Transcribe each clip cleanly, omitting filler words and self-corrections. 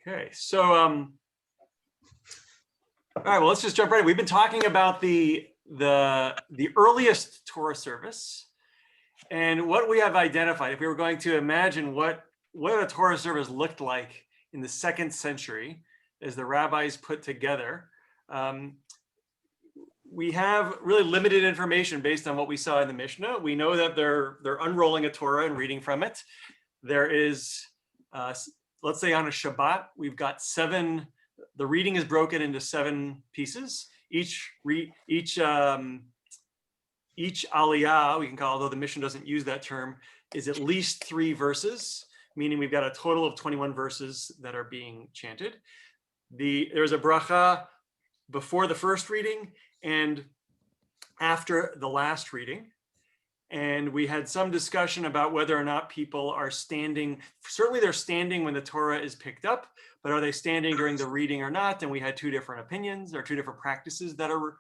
Okay, so all right, well, let's just jump right in. We've been talking about the earliest Torah service, and what we have identified. If we were going to imagine what a Torah service looked like in the 2nd century, as the rabbis put together, we have really limited information based on what we saw in the Mishnah. We know that they're unrolling a Torah and reading from it. There is, let's say on a Shabbat, we've got 7. The reading is broken into 7 pieces. Each aliyah, we can call, although the Mishnah doesn't use that term, is at least 3 verses, meaning we've got a total of 21 verses that are being chanted. There's a bracha before the first reading and after the last reading. And we had some discussion about whether or not people are standing. Certainly they're standing when the Torah is picked up, but are they standing during the reading or not? And we had 2 different opinions, or 2 different practices that are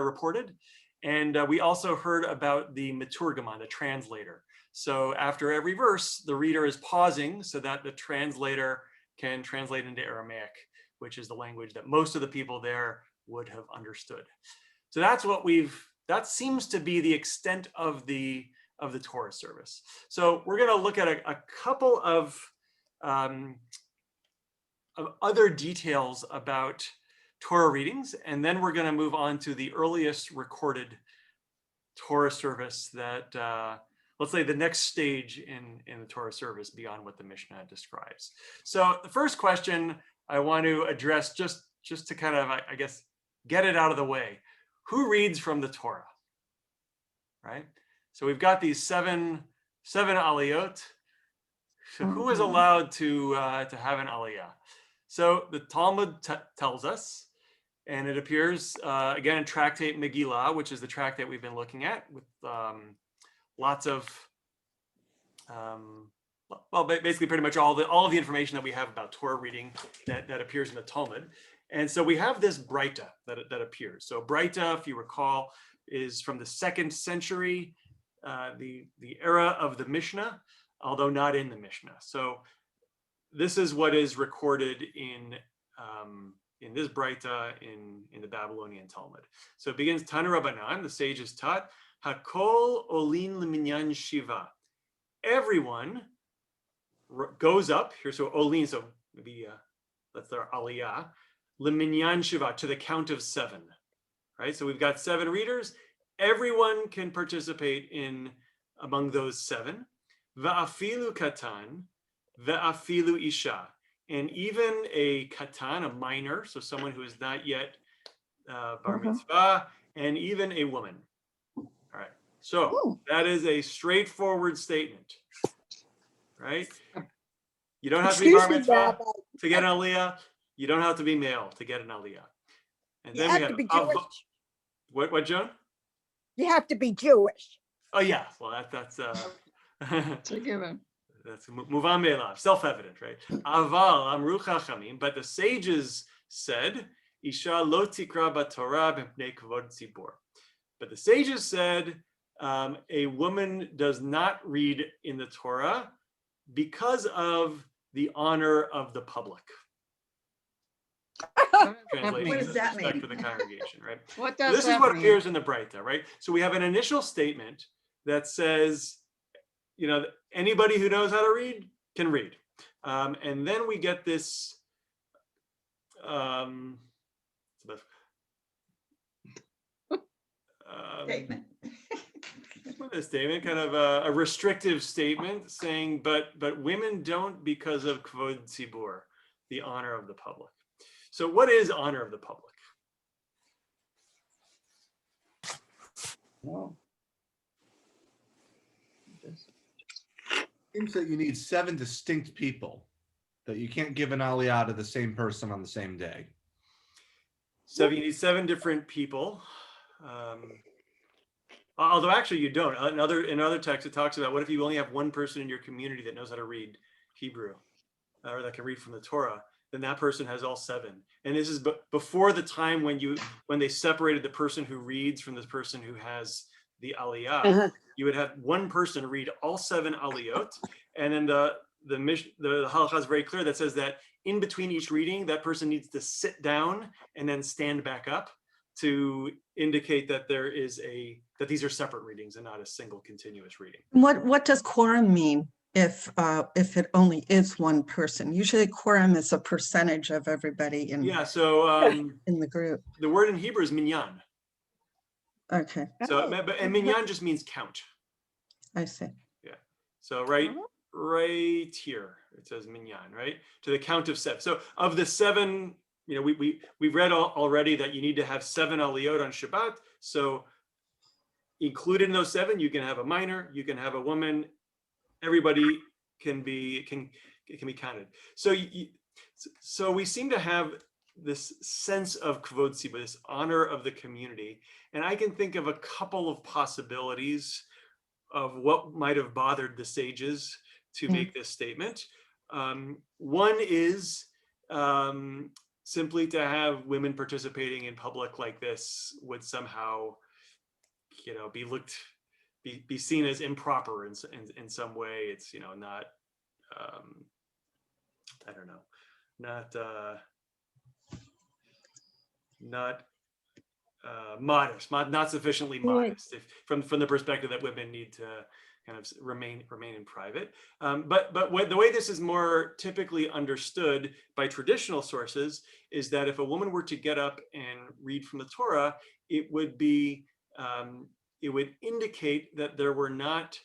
reported. And we also heard about the Meturgaman, the translator. So after every verse, the reader is pausing so that the translator can translate into Aramaic, which is the language that most of the people there would have understood. So that's what that seems to be the extent of the Torah service. So we're going to look at a couple of other details about Torah readings, and then we're going to move on to the earliest recorded Torah service that, let's say, the next stage in the Torah service beyond what the Mishnah describes. So the first question I want to address, just to kind of, I guess, get it out of the way. Who reads from the Torah, right? So we've got these seven aliyot. So who is allowed to have an aliyah? So the Talmud tells us, and it appears again in Tractate Megillah, which is the tractate we've been looking at, with lots of, well, basically pretty much all of the information that we have about Torah reading that appears in the Talmud. And so we have this Breita that appears. So Breita, if you recall, is from the 2nd century, the era of the Mishnah, although not in the Mishnah. So this is what is recorded in this Breita in the Babylonian Talmud. So it begins, Tanu Rabbanan, the sages taught, Hakol olin leminyan shiva. Everyone goes up here. So olin, so maybe that's their aliyah. Leminyan shiva, to the count of 7, right? So we've got 7 readers. Everyone can participate among those 7. Va'afilu katan, va'afilu isha, and even a katan, a minor, so someone who is not yet bar mitzvah, and even a woman. All right. So that is a straightforward statement, right? You don't have to be bar mitzvah to get an aliyah. You don't have to be male to get an aliyah. And then we have to be Jewish. What, Joan? You have to be Jewish. Oh yeah, well that's It's a given. That's muvan me'elav, self-evident, right? Aval amru chachamim, but the sages said, Isha lo tikra b'Torah b'pnei kavod tzibor. But the sages said, a woman does not read in the Torah because of the honor of the public. What does that mean? For the congregation, right? What does This that is what mean? appears in the Breita, right? So we have an initial statement that says, anybody who knows how to read can read. And then we get this Statement. a statement, kind of a restrictive statement saying, but women don't because of kvod tzibur, the honor of the public. So what is honor of the public? Well, Seems that you need 7 distinct people, that you can't give an aliyah to the same person on the same day. So you need 7 different people. Although actually you don't. In other texts, it talks about what if you only have 1 person in your community that knows how to read Hebrew, or that can read from the Torah, then that person has all 7. And this is before the time when they separated the person who reads from the person who has the aliyah. You would have 1 person read all 7 aliyot, and then the halakha is very clear that says that in between each reading, that person needs to sit down and then stand back up to indicate that that these are separate readings and not a single continuous reading. What does quorum mean if it only is one person? Usually quorum is a percentage of everybody in Yeah, so in the group. the word in Hebrew is minyan. Okay, So, Oh, and minyan just means count. I see. So right here, it says minyan, right? To the count of 7. So of the 7, we've read already that you need to have 7 aliyot on Shabbat. So included in those 7, you can have a minor, you can have a woman, everybody can be counted. So so we seem to have this sense of kvod tzibur, this honor of the community. And I can think of a couple of possibilities of what might have bothered the sages to make this statement. One is simply to have women participating in public like this would somehow, be seen as improper in some way. It's, not, I don't know, not modest, not sufficiently modest, from the perspective that women need to kind of remain in private. But the way this is more typically understood by traditional sources is that if a woman were to get up and read from the Torah, it would indicate that there were not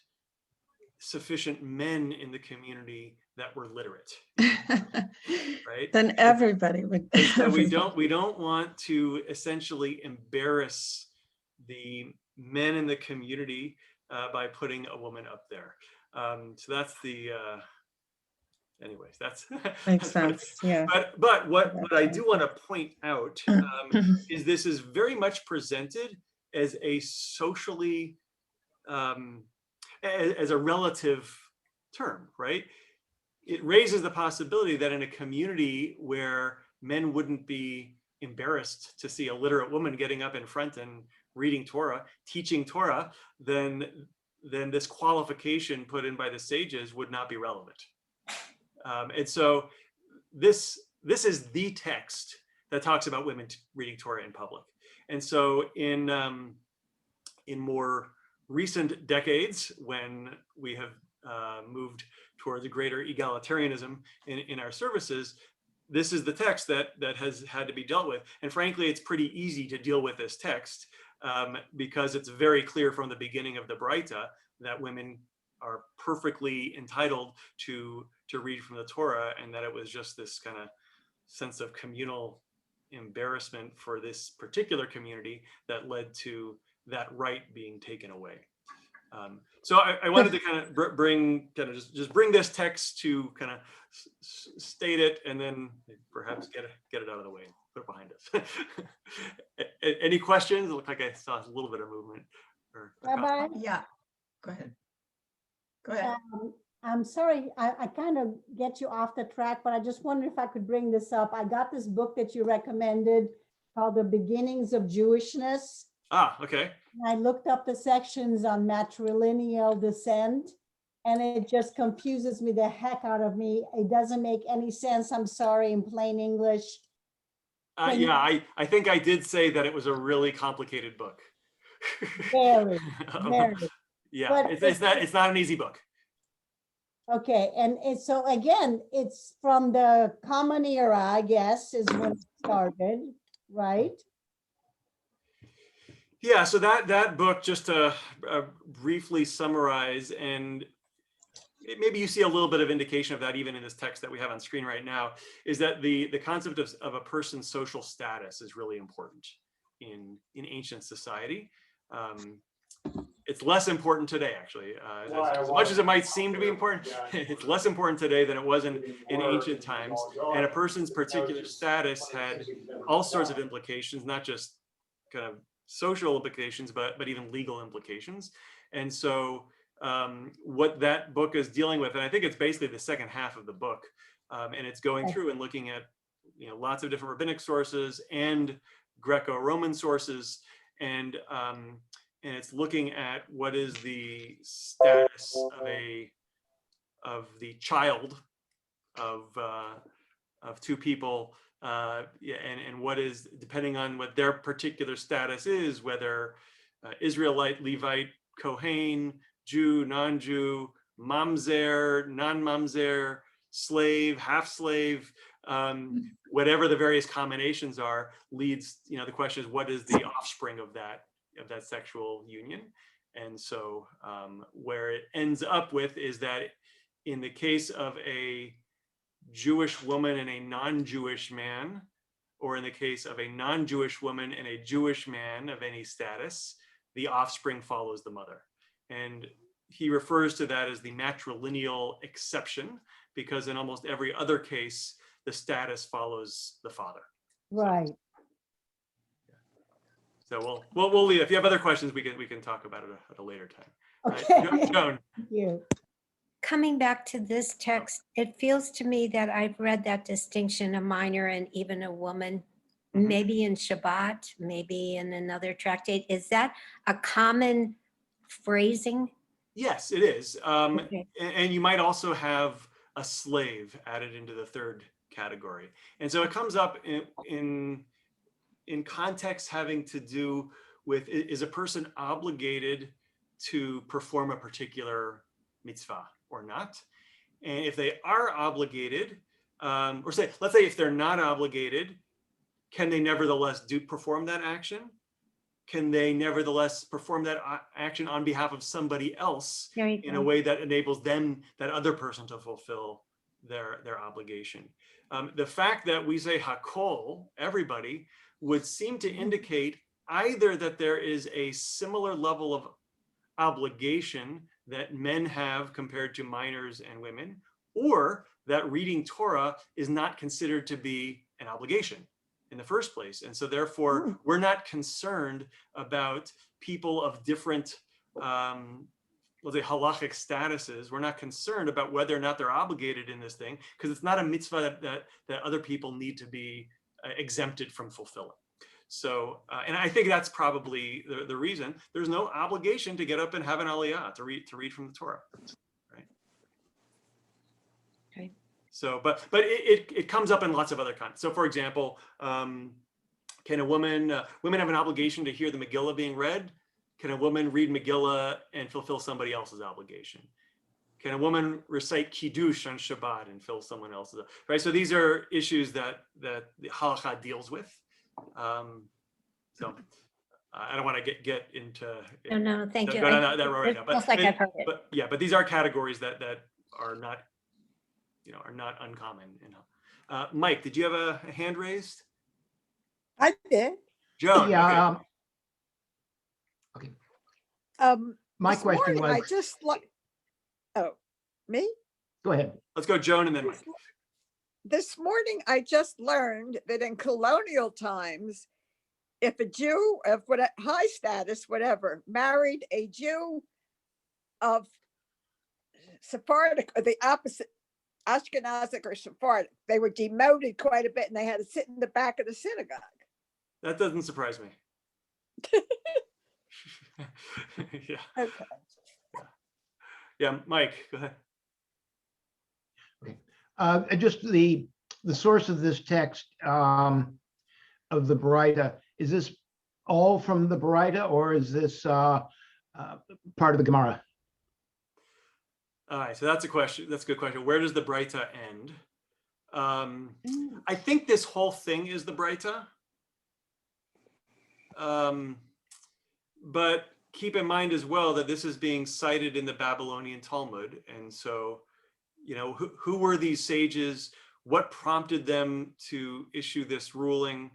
sufficient men in the community that were literate, right? Then everybody would. So we don't want to essentially embarrass the men in the community by putting a woman up there. So that's the anyways, that's Makes sense. Yeah. But what I do want to point out is this is very much presented as a socially as a relative term, right? It raises the possibility that in a community where men wouldn't be embarrassed to see a literate woman getting up in front and reading Torah, teaching Torah, then this qualification put in by the sages would not be relevant. And so this is the text that talks about women reading Torah in public. And so in more recent decades, when we have moved towards a greater egalitarianism in our services, this is the text that has had to be dealt with. And frankly, it's pretty easy to deal with this text because it's very clear from the beginning of the Braita that women are perfectly entitled to read from the Torah, and that it was just this kind of sense of communal embarrassment for this particular community that led to that right being taken away. So I wanted to kind of bring this text to kind of state it, and then perhaps get it out of the way, put it behind us. Any questions? It looked like I saw a little bit of movement. Rabbi? Yeah, go ahead. Go ahead. I'm sorry, I kind of get you off the track, but I just wondered if I could bring this up. I got this book that you recommended called The Beginnings of Jewishness. Ah, okay. I looked up the sections on matrilineal descent, and it just confuses me the heck out of me. It doesn't make any sense. I'm sorry, in plain English. Yeah, I think I did say that it was a really complicated book. Very, very. Yeah, But it's not an easy book. Okay, and so again, it's from the Common Era, I guess, is when it started, right? Yeah, so that book, just to briefly summarize, and maybe you see a little bit of indication of that even in this text that we have on screen right now, is that the concept of a person's social status is really important in ancient society. It's less important today, actually. As much as it might seem to be important, it's less important today than it was in ancient times. And a person's particular status had all sorts of implications, not just kind of social implications, but even legal implications. And so what that book is dealing with, and I think it's basically the second half of the book, and it's going through and looking at lots of different rabbinic sources and Greco-Roman sources, and it's looking at what is the status the child of two people, yeah, and what is, depending on what their particular status is, whether Israelite, Levite, Kohen, Jew, non-Jew, mamzer, non-mamzer, slave, half slave, whatever the various combinations are, leads, the question is, what is the offspring of that sexual union? And so where it ends up with is that in the case of a Jewish woman and a non-Jewish man, or in the case of a non-Jewish woman and a Jewish man of any status, the offspring follows the mother. And he refers to that as the matrilineal exception, because in almost every other case, the status follows the father. Right. So we'll leave. If you have other questions, we can talk about it at a later time. Okay. Joan. Thank you. Coming back to this text, it feels to me that I've read that distinction, a minor and even a woman, Mhm. maybe in Shabbat, maybe in another tractate. Is that a common phrasing? Yes, it is. Okay. And you might also have a slave added into the third category. And so it comes up in context having to do with, is a person obligated to perform a particular mitzvah or not? And if they are obligated, let's say if they're not obligated, can they nevertheless perform that action? Can they nevertheless perform that action on behalf of somebody else There you in a go. way that enables them, that other person, to fulfill their obligation? The fact that we say hakol, everybody, would seem to indicate either that there is a similar level of obligation that men have compared to minors and women, or that reading Torah is not considered to be an obligation in the first place. And so therefore, we're not concerned about people of different, let's say, halachic statuses. We're not concerned about whether or not they're obligated in this thing, because it's not a mitzvah that other people need to be exempted from fulfilling. So, and I think that's probably the reason. There's no obligation to get up and have an aliyah, to read from the Torah, right? Okay. So, but it comes up in lots of other contexts. So, for example, can a women have an obligation to hear the Megillah being read? Can a woman read Megillah and fulfill somebody else's obligation? Can a woman recite Kiddush on Shabbat and fill someone else's, right? So these are issues that the halakha deals with. So I don't want to get into No, thank you. go down that road right now. It feels like I've heard it. But yeah, but these are categories that are not, are not uncommon. Mike, did you have a hand raised? I did. Joan. Yeah. Okay. Okay. My This question morning, was, oh, me? go ahead. Let's go Joan and then Mike. This morning, I just learned that in colonial times, if a Jew of high status, whatever, married a Jew of Sephardic, or the opposite, Ashkenazic or Sephardic, they were demoted quite a bit, and they had to sit in the back of the synagogue. That doesn't surprise me. Yeah. Okay. Yeah, Mike, go ahead. Just the source of this text of the Baraita, is this all from the Baraita, or is this part of the Gemara? All right, so that's a question. That's a good question. Where does the Braita end? I think this whole thing is the Braita. But keep in mind as well that this is being cited in the Babylonian Talmud. And so, who were these sages? What prompted them to issue this ruling?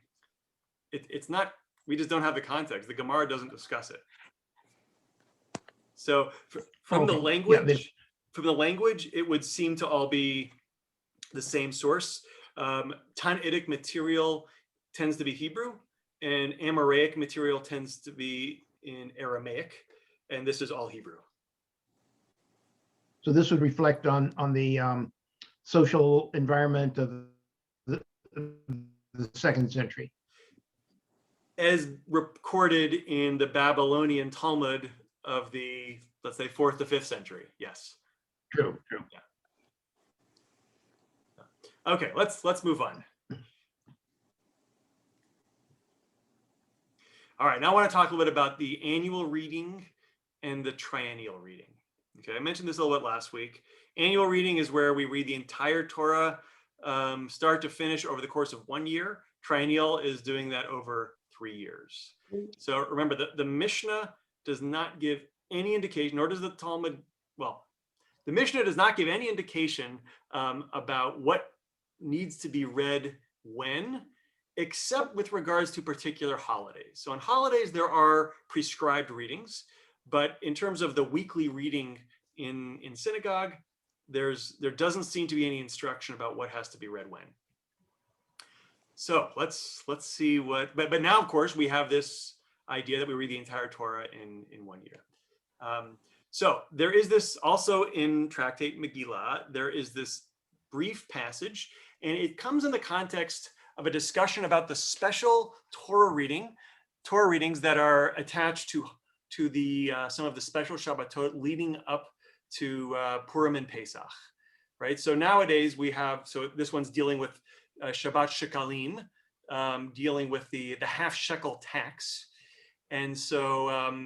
It's not, we just don't have the context. The Gemara doesn't discuss it. So from the language, it would seem to all be the same source. Tannaitic material tends to be Hebrew, and Amoraic material tends to be in Aramaic, and this is all Hebrew. So this would reflect on the social environment of the 2nd century. As recorded in the Babylonian Talmud of the, let's say, 4th to 5th century, yes. True. Yeah. Okay, let's move on. All right, now I want to talk a little bit about the annual reading and the triennial reading. Okay, I mentioned this a little bit last week. Annual reading is where we read the entire Torah, start to finish over the course of 1 year. Triennial is doing that over 3 years. So remember, the Mishnah does not give any indication, nor does the Talmud, well, the Mishnah does not give any indication about what needs to be read when, except with regards to particular holidays. So on holidays, there are prescribed readings, but in terms of the weekly reading in synagogue, there doesn't seem to be any instruction about what has to be read when. So let's see what, but now of course we have this idea that we read the entire Torah in 1 year. So there is this also in Tractate Megillah, there is this brief passage, and it comes in the context of a discussion about the special Torah readings that are attached to the some of the special Shabbatot leading up to Purim and Pesach, right? So nowadays we have, so this one's dealing with Shabbat Shekalim, dealing with the half shekel tax, and so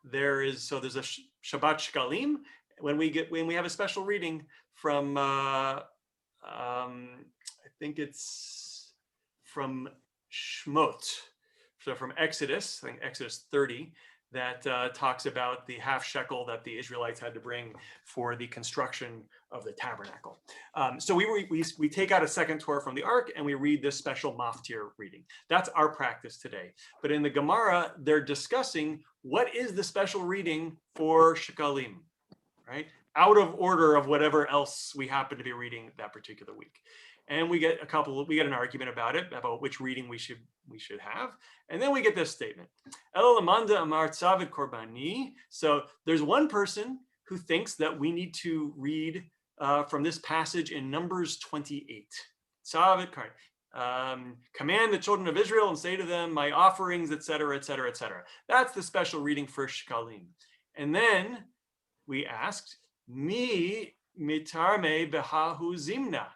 there's a Shabbat Shekalim when we have a special reading from I think it's from Shmot, so from Exodus, I think Exodus 30, that talks about the half shekel that the Israelites had to bring for the construction of the tabernacle. So we take out a second Torah from the Ark and we read this special maftir reading. That's our practice today. But in the Gemara, they're discussing what is the special reading for Shekalim, right? Out of order of whatever else we happen to be reading that particular week. And we get an argument about it, about which reading we should have. And then we get this statement. El Lamanda Amar Tzavid Korbani. So there's one person who thinks that we need to read from this passage in Numbers 28. Tzavid command the children of Israel and say to them, my offerings, etc., etc., etc. That's the special reading for Shekalim. And then we asked, Mi mitarme behahu zimna.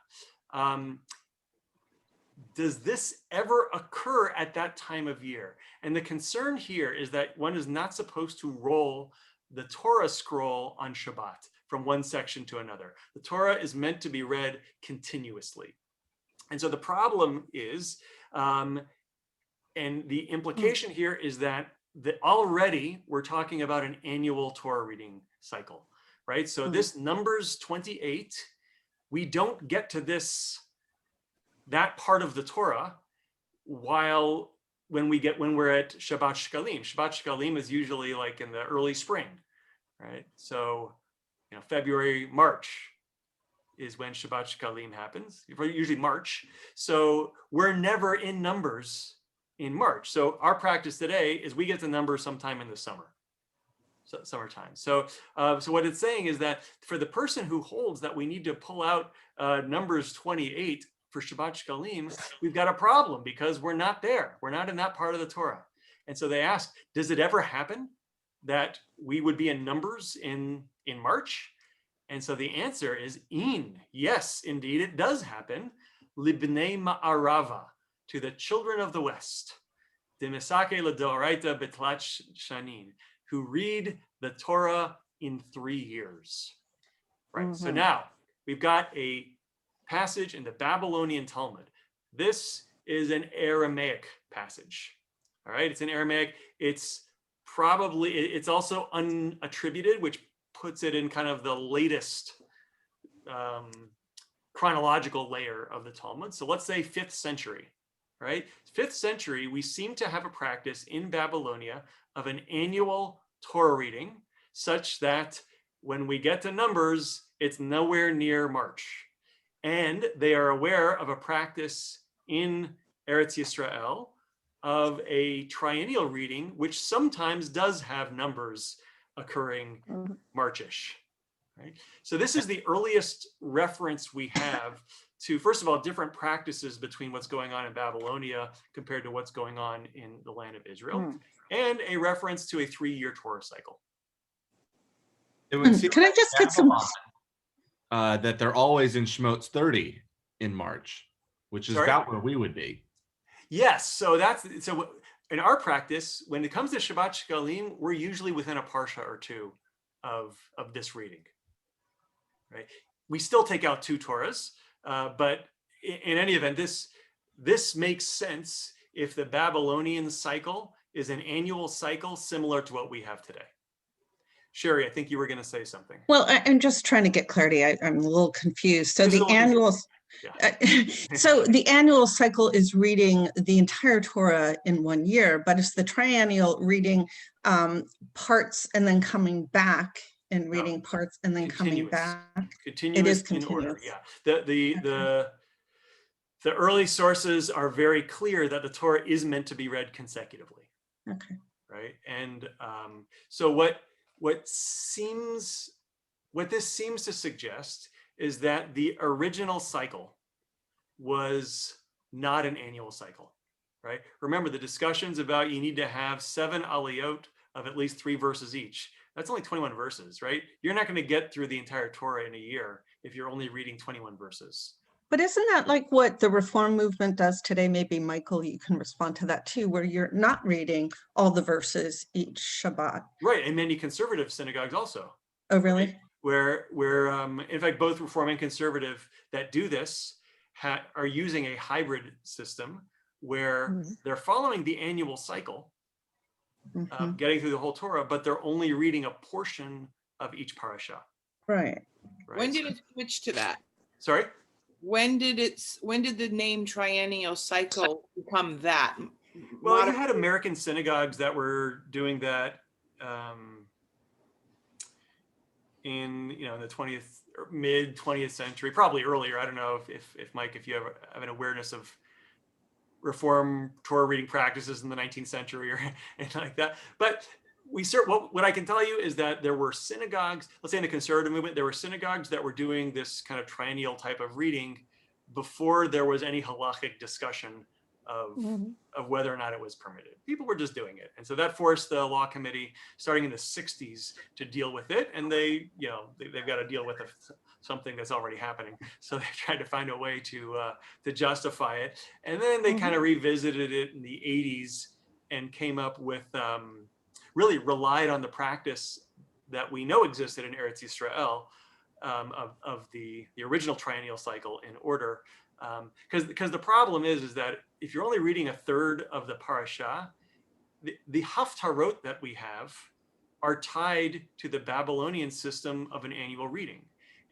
Does this ever occur at that time of year? And the concern here is that one is not supposed to roll the Torah scroll on Shabbat from one section to another. The Torah is meant to be read continuously. And so the problem is, and the implication here is that already we're talking about an annual Torah reading cycle, right? So this Numbers 28, we don't get to that part of the Torah when we're at Shabbat Shekalim. Shabbat Shekalim is usually like in the early spring, right? So, February, March is when Shabbat Shekalim happens, usually March. So we're never in Numbers in March. So our practice today is we get to Numbers sometime in the summertime. So what it's saying is that for the person who holds that we need to pull out Numbers 28 for Shabbat Shekalim, we've got a problem because we're not there. We're not in that part of the Torah. And so they ask, does it ever happen that we would be in Numbers in March? And so the answer is yes, indeed, it does happen. Libnei Ma'arava, to the children of the West, Demisake L'Doraita Betlat Shanin, who read the Torah in 3 years. Right. So now we've got a passage in the Babylonian Talmud. This is an Aramaic passage. All right. It's in Aramaic. It's also unattributed, which puts it in kind of the latest chronological layer of the Talmud. So let's say 5th century, right? 5th century, we seem to have a practice in Babylonia of an annual Torah reading such that when we get to Numbers, it's nowhere near March. And they are aware of a practice in Eretz Yisrael of a triennial reading, which sometimes does have Numbers occurring Marchish, right? So this is the earliest reference we have to, first of all, different practices between what's going on in Babylonia compared to what's going on in the land of Israel, and a reference to a 3-year Torah cycle. It would seem Can I like just get some? Babylon, that they're always in Shmot 30. in March, which is Sorry? about where we would be. Yes, so in our practice, when it comes to Shabbat Shekalim, we're usually within a parsha or two of this reading, right? We still take out 2 Torahs, but in any event, this makes sense if the Babylonian cycle is an annual cycle similar to what we have today. Sherry, I think you were going to say something. Well, I'm just trying to get clarity. I'm a little confused. So Just a the little annual, Yeah. so the annual cycle is reading the entire Torah in 1 year, but it's the triennial reading parts and then coming back and reading parts and then coming Continuous. back. Continuous in continuous. order. Yeah. The early sources are very clear that the Torah is meant to be read consecutively. Okay. Right. And so what this seems to suggest is that the original cycle was not an annual cycle, right? Remember the discussions about you need to have 7 aliyot of at least 3 verses each. That's only 21 verses, right? You're not going to get through the entire Torah in a year if you're only reading 21 verses. But isn't that like what the Reform movement does today? Maybe Michael, you can respond to that too, where you're not reading all the verses each Shabbat. Right, and many conservative synagogues also. Oh, really? Right? Where in fact, both Reform and conservative that do this are using a hybrid system where they're following the annual cycle, getting through the whole Torah, but they're only reading a portion of each parasha. Right. When did it switch to that? Sorry? When did the name triennial cycle become that? Well, you had American synagogues that were doing that in the 20th or mid 20th century, probably earlier. I don't know if Mike, if you have an awareness of Reform Torah reading practices in the 19th century or anything like that. But what I can tell you is that there were synagogues, let's say in the conservative movement, there were synagogues that were doing this kind of triennial type of reading before there was any halachic discussion of whether or not it was permitted. People were just doing it. And so that forced the law committee starting in the 60s to deal with it. And they've got to deal with something that's already happening. So they tried to find a way to justify it. And then they kind of revisited it in the 80s and came up with, really relied on the practice that we know existed in Eretz Yisrael of the original triennial cycle in order. Because the problem is that if you're only reading a third of the parasha, the haftarot that we have are tied to the Babylonian system of an annual reading.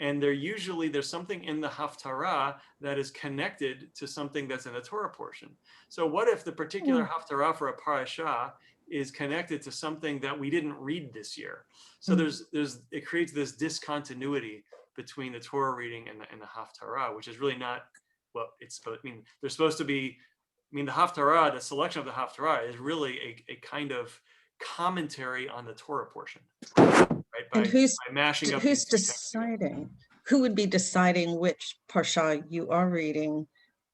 And there's something in the haftarah that is connected to something that's in the Torah portion. So what if the particular haftarah for a parasha is connected to something that we didn't read this year? So it creates this discontinuity between the Torah reading and the haftarah, which is really not what it's supposed. I mean, there's supposed to be. I mean, the haftarah, the selection of the haftarah, is really a kind of commentary on the Torah portion, right? And who's mashing up who's deciding? Who would be deciding which parsha you are reading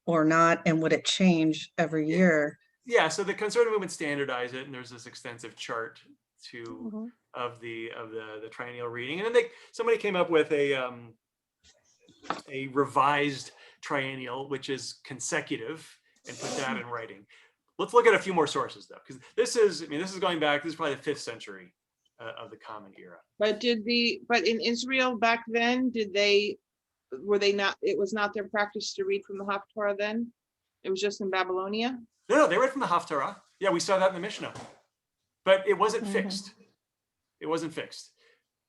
or not, and would it change every year? Yeah, so the conservative movement standardized it, and there's this extensive chart of the triennial reading, and then somebody came up with a revised triennial, which is consecutive, and put that in writing. Let's look at a few more sources though, because this is going back. This is probably the 5th century of the Common Era. But in Israel back then, were they not? It was not their practice to read from the Haftarah then. It was just in Babylonia. No, they read from the Haftarah. Yeah, we saw that in the Mishnah, but it wasn't fixed. It wasn't fixed.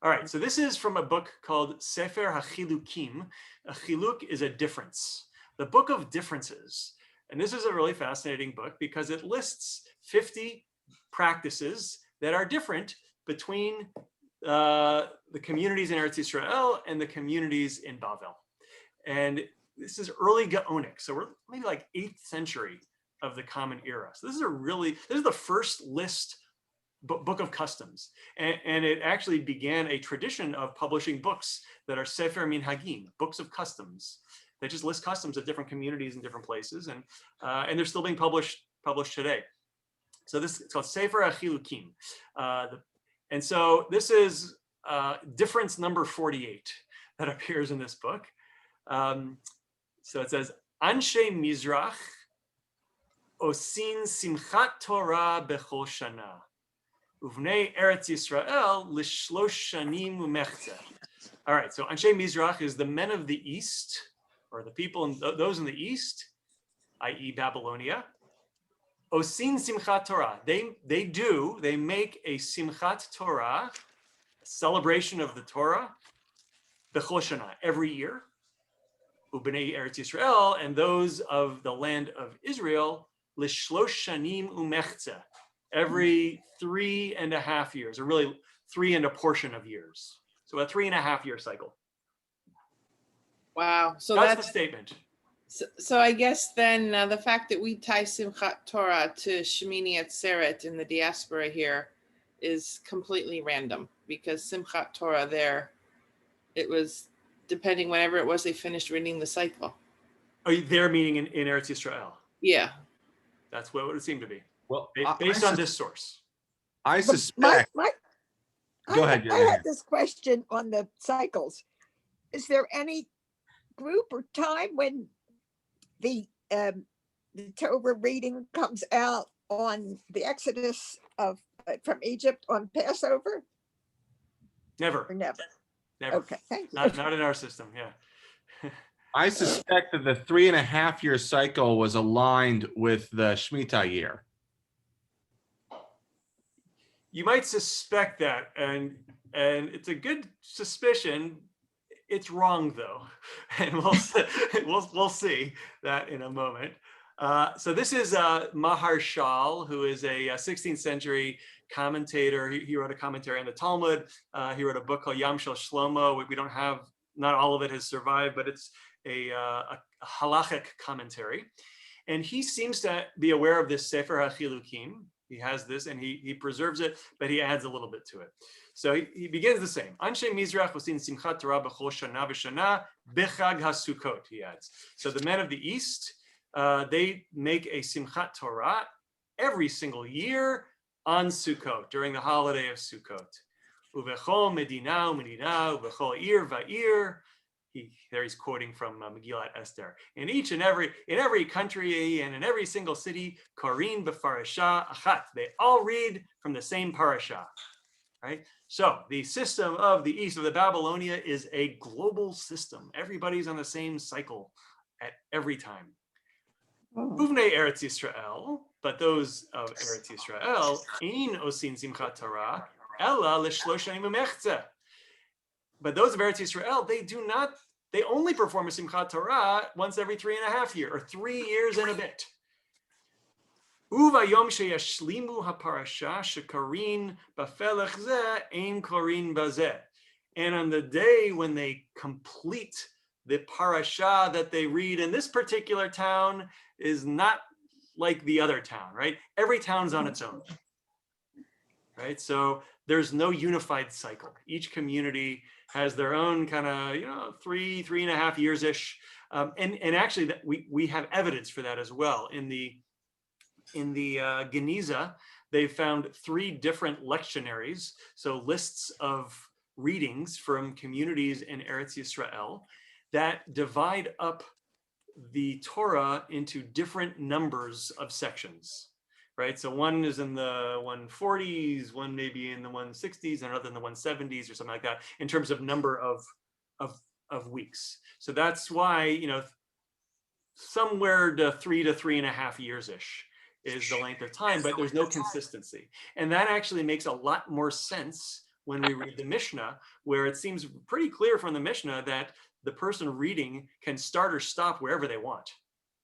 All right, so this is from a book called Sefer HaChilukim. A chiluk is a difference, the book of differences. And this is a really fascinating book because it lists 50 practices that are different between the communities in Eretz Yisrael and the communities in Bavel. And this is early Gaonic, so we're maybe like 8th century of the Common Era. So this is the first list book of customs, and it actually began a tradition of publishing books that are Sefer Minhagim, books of customs. They just list customs of different communities in different places, and they're still being published today. So it's called Sefer HaChilukim, and so this is difference number 48 that appears in this book. So it says, Anshe Mizrach osin simchat Torah bechol shana. Uvnei Eretz Yisrael lishlosh shanim umechzeh. All right, so Anshe Mizrach is the men of the East, or the people, those in the East, i.e. Babylonia. Osin simchat Torah. They make a simchat Torah, a celebration of the Torah, bechol shana, every year. Ubnei Eretz Yisrael, and those of the land of Israel, lishlosh shanim umechzeh, every 3.5 years, or really 3 and a portion of years. So a 3.5 year cycle. Wow. So That's that's the statement. so I guess then the fact that we tie Simchat Torah to Shemini Atzeret in the diaspora here is completely random, because Simchat Torah there, it was depending whenever it was they finished reading the cycle. Oh, they're meaning in Eretz Yisrael. Yeah. That's what it would seem to be. Well, Based on this source. I But suspect. Go ahead. I had this question on the cycles. Is there any group or time when the Torah reading comes out on the Exodus of from Egypt on Passover, Never. or never? Never. Okay, thank you. Not in our system. Yeah. I suspect that the 3.5 year cycle was aligned with the Shemitah year. You might suspect that, and it's a good suspicion. It's wrong though, and we'll see that in a moment. So this is Maharshal, who is a 16th century commentator. He wrote a commentary on the Talmud. He wrote a book called Yam Shel Shlomo. We don't have, not all of it has survived, but it's a halachic commentary. And he seems to be aware of this Sefer HaChilukim. He has this and he preserves it, but he adds a little bit to it. So he begins the same. Anshe Mizrach osin simchat Torah b'chol shana v'shana b'chag haSukkot, he adds. So the men of the East, they make a simchat Torah every single year on Sukkot, during the holiday of Sukkot. Uvechol medina u'medina uvechol ir va'ir. There he's quoting from Megillat Esther. In every country and in every single city, Korin b'farasha achat. They all read from the same parasha, right? So the system of the East of the Babylonia is a global system. Everybody's on the same cycle at every time. Uvnei Eretz Yisrael, but those of Eretz Yisrael, ein osin simchat Torah, ella l'shlosh shanim umechzeh. But those of Eretz Yisrael, they only perform a Simchat Torah once every 3.5 years, or 3 years and a bit. Uvayom sheyashlimu haparasha shekarin b'felech zeh ein korin bazeh. And on the day when they complete the parasha that they read in this particular town is not like the other town, right? Every town's on its own, right? So there's no unified cycle. Each community has their own kind of, 3.5 years-ish. And actually that we have evidence for that as well. In the Geniza, they found 3 different lectionaries, so lists of readings from communities in Eretz Yisrael that divide up the Torah into different numbers of sections. Right, so one is in the 140s, one maybe in the 160s, and another in the 170s or something like that, in terms of number of weeks. So that's why, somewhere to 3 to 3.5 years-ish is the length of time, but there's no consistency. And that actually makes a lot more sense when we read the Mishnah, where it seems pretty clear from the Mishnah that the person reading can start or stop wherever they want.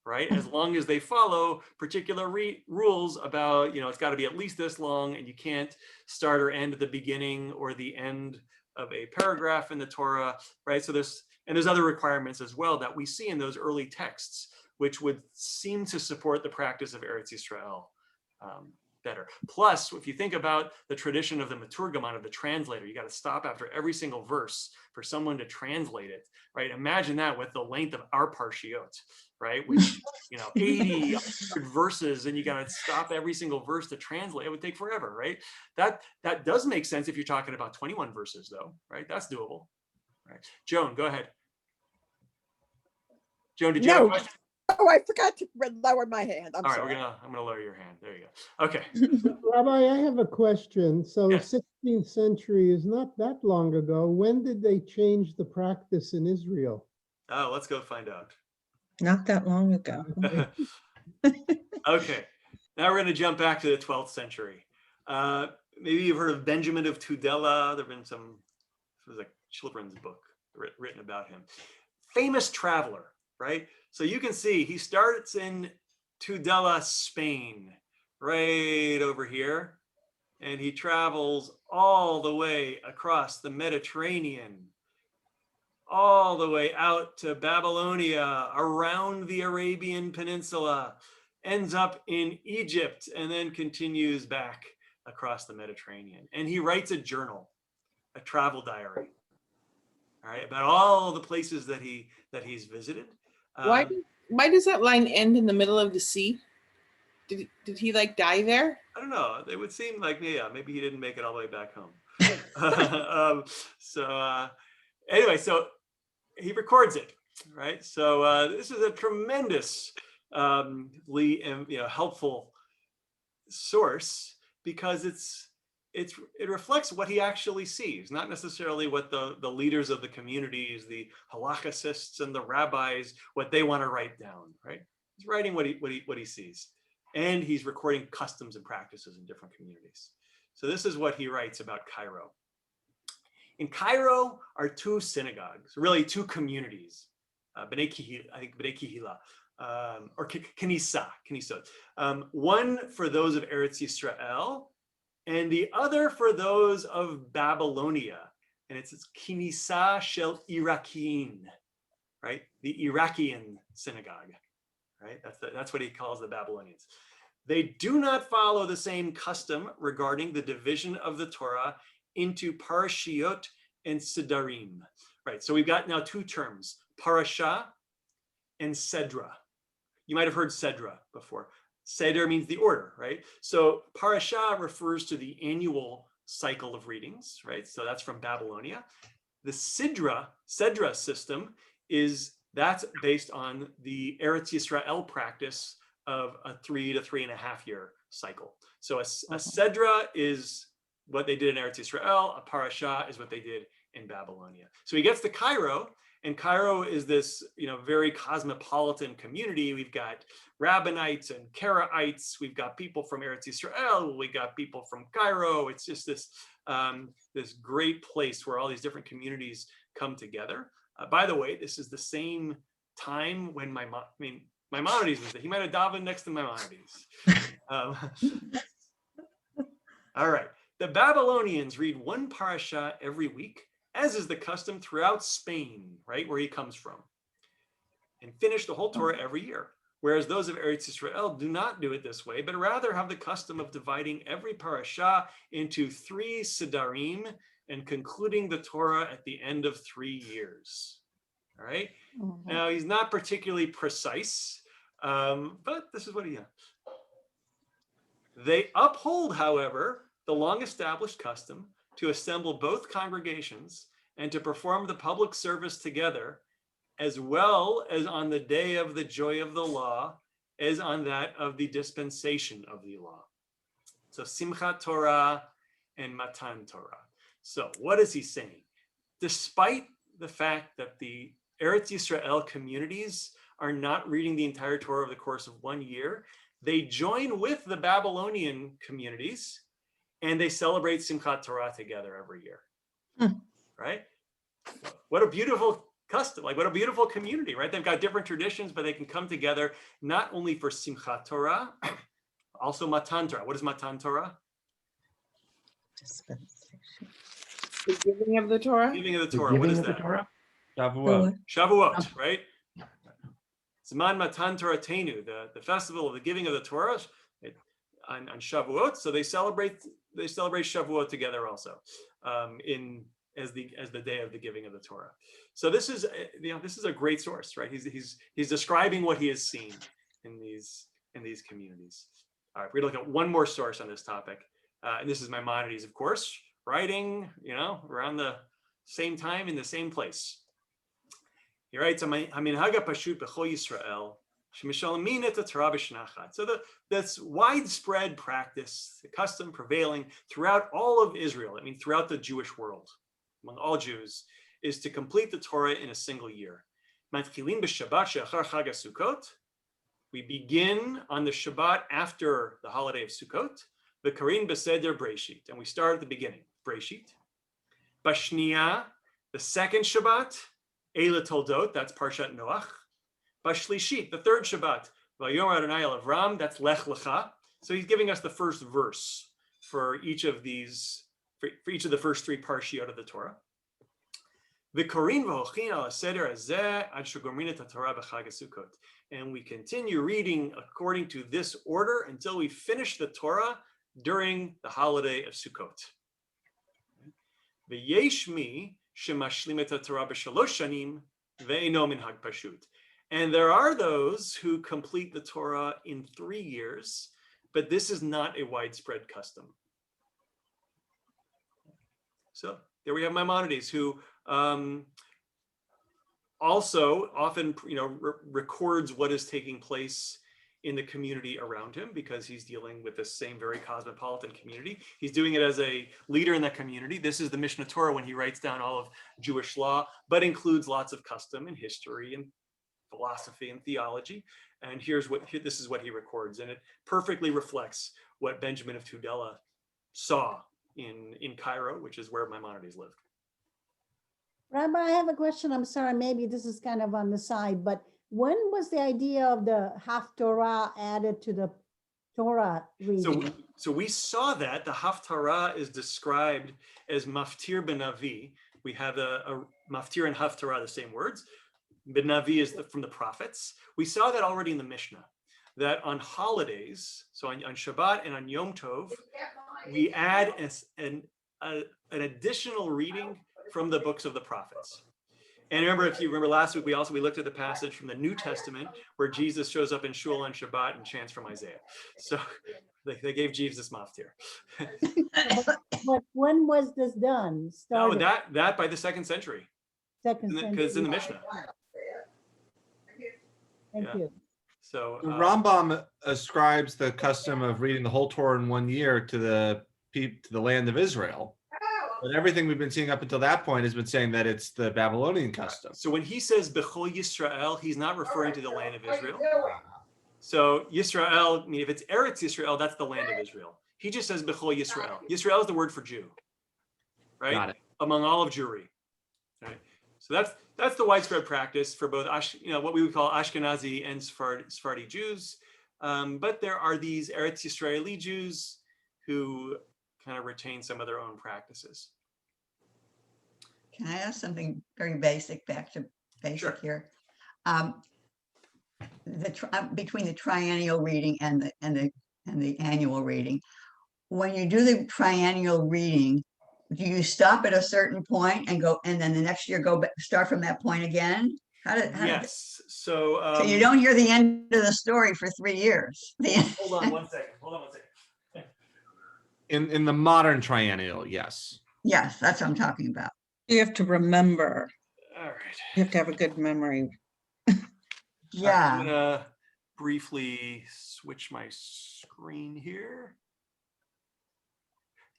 Right, as long as they follow particular rules about, it's got to be at least this long, and you can't start or end at the beginning or the end of a paragraph in the Torah, right? So there's other requirements as well that we see in those early texts, which would seem to support the practice of Eretz Yisrael better. Plus, if you think about the tradition of the Maturgaman, of the translator, you got to stop after every single verse for someone to translate it, right? Imagine that with the length of our parshiot, right? Which, 80 verses, and you got to stop every single verse to translate. It would take forever, right? That does make sense if you're talking about 21 verses though, right? That's doable, right? Joan, go ahead. Joan, did you have a No. question? Oh, I forgot to lower my hand. I'm All right, sorry. I'm gonna lower your hand. There you go. Okay. Rabbi, I have a question. So Yes. 16th century is not that long ago. When did they change the practice in Israel? Oh, let's go find out. Not that long ago. Okay, now we're going to jump back to the 12th century. Maybe you've heard of Benjamin of Tudela. There've been some, it was a children's book written about him. Famous traveler, right? So you can see he starts in Tudela, Spain, right over here, and he travels all the way across the Mediterranean, all the way out to Babylonia, around the Arabian Peninsula, ends up in Egypt, and then continues back across the Mediterranean. And he writes a journal, a travel diary, all right, about all the places that he's visited. Why does that line end in the middle of the sea? Did he like die there? I don't know. It would seem like, yeah, maybe he didn't make it all the way back home. Anyway, so he records it, right? So this is a tremendous, helpful source, because it reflects what he actually sees, not necessarily what the leaders of the communities, the halachists and the rabbis, what they want to write down, right? He's writing what he sees, and he's recording customs and practices in different communities. So this is what he writes about Cairo. In Cairo are two synagogues, really two communities, B'nai Kehila, or Knesset. One for those of Eretz Yisrael, and the other for those of Babylonia. And it's Knesset Shel Irakiyin, right? The Iraqian synagogue, right? That's what he calls the Babylonians. They do not follow the same custom regarding the division of the Torah into parashiot and sidarim, right? So we've got now two terms, parasha and sedra. You might have heard sedra before. Seder means the order, right? So parasha refers to the annual cycle of readings, right? So that's from Babylonia. The Sedra system that's based on the Eretz Yisrael practice of a 3 to 3.5 year cycle. So a Sedra is what they did in Eretz Yisrael. A parasha is what they did in Babylonia. So he gets to Cairo, and Cairo is this, very cosmopolitan community. We've got Rabbinites and Karaites. We've got people from Eretz Yisrael. We got people from Cairo. It's just this great place where all these different communities come together. By the way, this is the same time when Maimonides was there. He might have davened next to Maimonides. All right. The Babylonians read one parasha every week, as is the custom throughout Spain, right, where he comes from, and finish the whole Torah every year. Whereas those of Eretz Yisrael do not do it this way, but rather have the custom of dividing every parasha into 3 sidarim and concluding the Torah at the end of 3 years. All right. Mhm. Now, he's not particularly precise, but this is what he has. They uphold, however, the long-established custom to assemble both congregations and to perform the public service together, as well as on the day of the joy of the law, as on that of the dispensation of the law. So Simchat Torah and Matan Torah. So what is he saying? Despite the fact that the Eretz Yisrael communities are not reading the entire Torah over the course of 1 year, they join with the Babylonian communities, and they celebrate Simchat Torah together every year, right? What a beautiful custom, what a beautiful community, right? They've got different traditions, but they can come together not only for Simchat Torah, also Matan Torah. What is Matan Torah? The giving of the Torah? Giving of the The Torah. What giving is of the that? Torah? Shavuot, right? Zman Matan Torah Tenu, the festival of the giving of the Torah on Shavuot. So they celebrate Shavuot together also, as the day of the giving of the Torah. So this is a great source, right? He's describing what he has seen in these communities. All right, we're gonna look at one more source on this topic, and this is Maimonides, of course, writing around the same time in the same place. He writes, "Haminhaga pashut b'chol Yisrael, shemishalamim et Torah b'shana achat." So this widespread practice, the custom prevailing throughout all of Israel, I mean throughout the Jewish world, among all Jews, is to complete the Torah in a single year. Matchilim b'Shabbat she'achar Chag HaSukkot. We begin on the Shabbat after the holiday of Sukkot. V'karin b'Seder Breshit, and we start at the beginning, Breshit. Bashniya, the second Shabbat, Eila Toldot, that's Parshat Noach. Bashlishit, the third Shabbat, Vayomer Adonai el Avram, that's Lech Lecha. So he's giving us the first verse for each of these, for each of the first three parshiot of the Torah. V'korin v'hochin al seder hazeh ad shegomrin et haTorah b'chag HaSukkot. And we continue reading according to this order until we finish the Torah during the holiday of Sukkot. V'yesh mi shemashlim et haTorah b'shalosh shanim ve'eino minhag pashut. And there are those who complete the Torah in 3 years, but this is not a widespread custom. So there we have Maimonides, who also often, records what is taking place in the community around him, because he's dealing with this same very cosmopolitan community. He's doing it as a leader in that community. This is the Mishnah Torah when he writes down all of Jewish law, but includes lots of custom and history and philosophy and theology. And this is what he records, and it perfectly reflects what Benjamin of Tudela saw in Cairo, which is where Maimonides lived. Rabbi, I have a question. I'm sorry, maybe this is kind of on the side, but when was the idea of the Haftorah added to the Torah reading? So we saw that the Haftarah is described as Maftir Benavi. We have a Maftir and Haftarah, the same words. Benavi is from the prophets. We saw that already in the Mishnah, that on holidays, so on Shabbat and on Yom Tov, we add an additional reading from the books of the prophets. And if you remember last week, we looked at the passage from the New Testament where Jesus shows up in Shul on Shabbat and chants from Isaiah. So they gave Jesus maftir. But when was this done? Oh, that by the 2nd century. Second century. Because it's in the Mishnah. Thank you. So The Rambam ascribes the custom of reading the whole Torah in 1 year to the land of Israel. But everything we've been seeing up until that point has been saying that it's the Babylonian custom. So when he says Bechol Yisrael, he's not referring to the land of Israel. So Yisrael, if it's Eretz Yisrael, that's the land of Israel. He just says Bechol Yisrael. Yisrael is the word for Jew, right? Got it. Among all of Jewry. Right. So that's the widespread practice for both what we would call Ashkenazi and Sephardi Jews. But there are these Eretz Yisraeli Jews who kind of retain some of their own practices. Can I ask something very basic, back to basic Sure. here? Between the triennial reading and the annual reading, when you do the triennial reading, do you stop at a certain point and go, and then the next year start from that point again? Yes. So you don't hear the end of the story for 3 years. Hold on one second. In the modern triennial, yes. Yes, that's what I'm talking about. You have to remember. All right. You have to have a good memory. Yeah. I'm gonna briefly switch my screen here.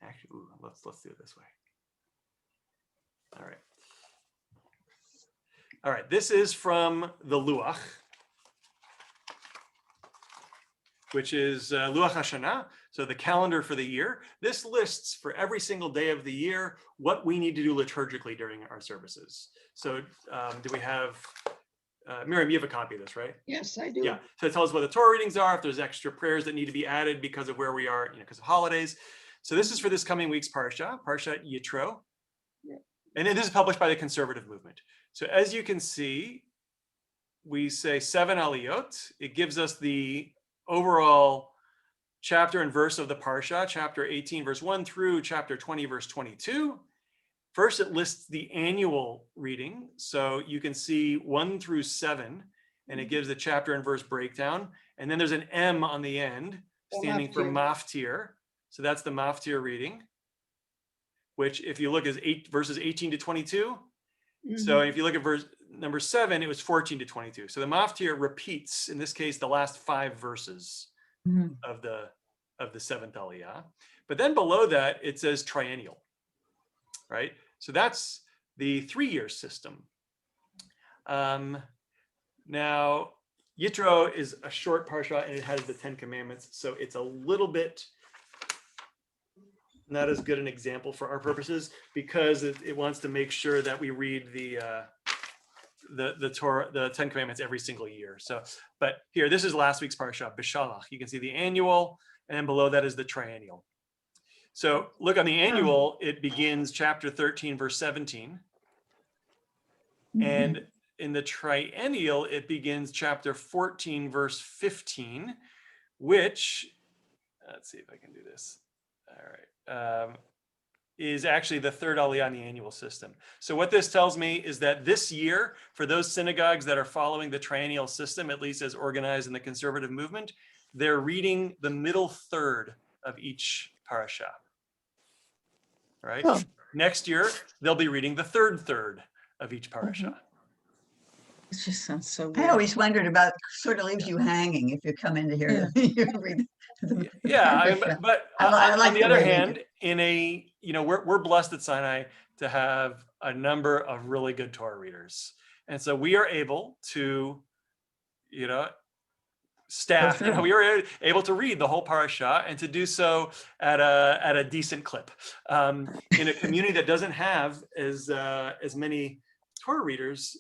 Actually, let's do it this way. All right. All right. This is from the Luach, which is Luach Hashanah, so the calendar for the year. This lists for every single day of the year what we need to do liturgically during our services. So do we have, Miriam, you have a copy of this, right? Yes, I do. Yeah, so it tells us what the Torah readings are, if there's extra prayers that need to be added because of where we are, because of holidays. So this is for this coming week's Parsha Yitro. Yeah. And then this is published by the conservative movement. So as you can see, we say 7 aliyot. It gives us the overall chapter and verse of the Parsha, chapter 18, verse 1 through chapter 20, verse 22. First, it lists the annual reading. So you can see 1 through 7, and it gives the chapter and verse breakdown. And then there's an M on the end, standing for Maftir. So that's the Maftir reading, which if you look is verses 18 to 22. So if you look at number 7, it was 14 to 22. So the Maftir repeats, in this case, the last 5 verses Mhm. of the 7th Aliyah. But then below that, it says triennial, right? So that's the 3-year system. Now, Yitro is a short parsha and it has the 10 commandments. So it's a little bit not as good an example for our purposes because it wants to make sure that we read the Torah, the 10 commandments every single year. So, but here, this is last week's parsha, Bishalach. You can see the annual, and then below that is the triennial. So look on the annual, it begins chapter 13, verse 17. And in the triennial, it begins chapter 14, verse 15, which, let's see if I can do this. All right. Is actually the 3rd Aliyah in the annual system. So what this tells me is that this year, for those synagogues that are following the triennial system, at least as organized in the conservative movement, they're reading the middle third of each parasha, right? Oh. Next year, they'll be reading the 3rd third of each parasha. It just sounds so I weird. always wondered about, sort of leaves you hanging if you come into here. You read the Yeah, parsha. but I like on the the other way they hand, do. in a, we're blessed at Sinai to have a number of really good Torah readers. And so we are able to, staff, through. we are able to read the whole parasha and to do so at a decent clip. In a community that doesn't have as many Torah readers,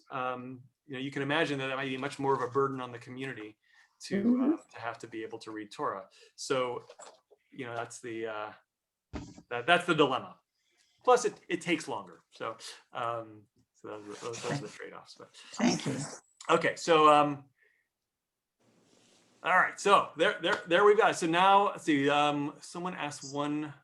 you can imagine that might be much more of a burden on the community to have to be able to read Torah. So, that's the dilemma. Plus, it takes longer. So, those are the trade-offs. But Thank you. okay, so all right, so there we've got it. So now let's see. Someone asked one.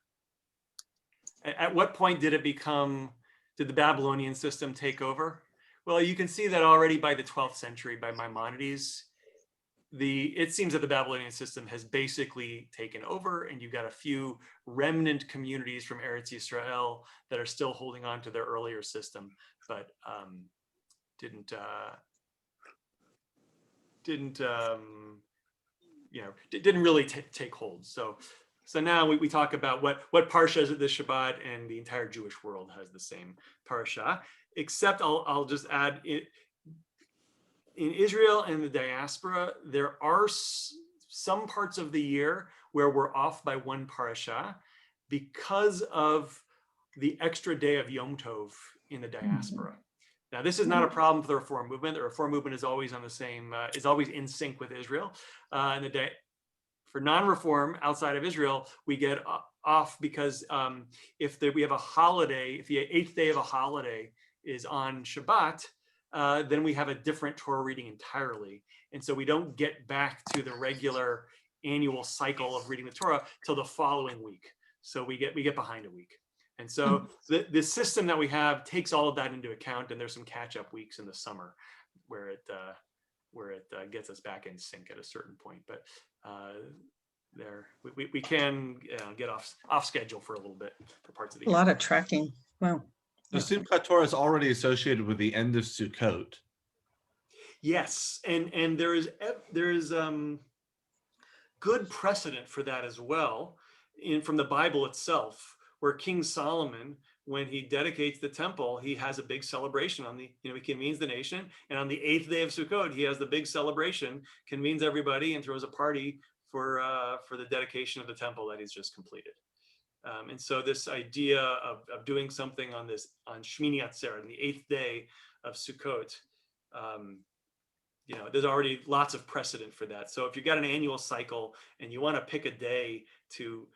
At what point did the Babylonian system take over? Well, you can see that already by the 12th century by Maimonides. It seems that the Babylonian system has basically taken over, and you've got a few remnant communities from Eretz Yisrael that are still holding on to their earlier system, but didn't really take hold. So now we talk about what parsha is the Shabbat, and the entire Jewish world has the same parsha, except I'll just add it. In Israel and the diaspora, there are some parts of the year where we're off by one parasha because of the extra day of Yom Tov in the diaspora. Now, this is not a problem for the Reform movement. The Reform movement is always on the same, is always in sync with Israel. For non-Reform outside of Israel, we get off because if we have a holiday, if the 8th day of a holiday is on Shabbat, then we have a different Torah reading entirely. And so we don't get back to the regular annual cycle of reading the Torah till the following week. So we get behind a week. And so the system that we have takes all of that into account, and there's some catch-up weeks in the summer where it gets us back in sync at a certain point. But we can get off schedule for a little bit for parts of the year. A lot of tracking. Wow. So Simchat Torah is already associated with the end of Sukkot. Yes, and there is good precedent for that as well from the Bible itself, where King Solomon, when he dedicates the temple, he has a big celebration he convenes the nation, and on the 8th day of Sukkot, he has the big celebration, convenes everybody, and throws a party for the dedication of the temple that he's just completed. And so this idea of doing something on Shmini Atzeret, on the 8th day of Sukkot, there's already lots of precedent for that. So if you've got an annual cycle and you want to pick a day to